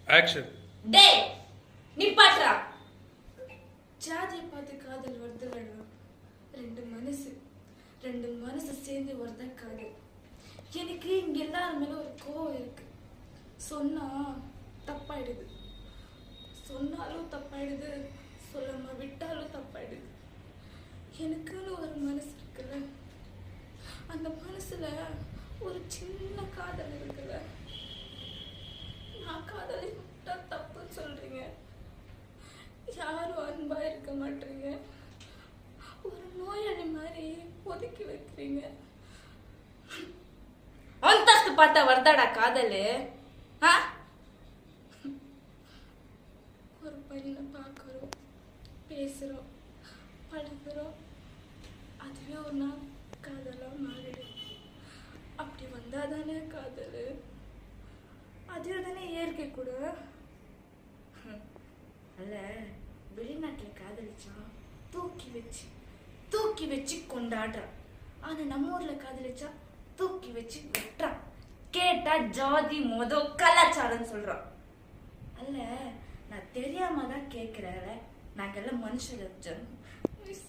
Action. டேய் நிப்பாட்றா. ஜாதியை பார்த்து காதல் வருதுலடா. ரெண்டு மனசு சேர்ந்து வருதான் காதல். எனக்கு இங்க எல்லாரும் மேல ஒரு கோவம் இருக்கு. சொன்னா தப்பாயிடுது, சொன்னாலும் தப்பாயிடுது, சொல்லாம விட்டாலும் தப்பாயிடுது. எனக்குன்னு ஒரு மனசு இருக்குல்ல, அந்த மனசுல ஒரு சின்ன காதல் இருக்குல்ல. நான் காதலை விட்டா தப்புன்னு சொல்றீங்க, யாரும் அன்பா இருக்க மாட்டீங்க, ஒரு நோயாளி மாதிரி ஒதுக்கி வைக்கிறீங்க. அந்தஸ்து பார்த்தா வருதாடா காதல்? ஒரு பையனை பார்க்குறோம், பேசுறோம், பழகுறோம், அதுவே ஒரு நாள் காதலா மாறிடு. அப்படி வந்தா தானே காதல், அதுவே தானே இயற்கை கூட. அல்ல, வெளிநாட்டுல காதலிச்சா தூக்கி வச்சு கொண்டாடுறான். ஆனா நம்ம ஊர்ல காதலிச்சா தூக்கி வச்சு வெட்டுறான். கேட்டா ஜாதி மொத கலாச்சாரம் சொல்றான். அல்ல, நான் தெரியாம தான் கேட்கிறேன். நாங்கெல்லாம்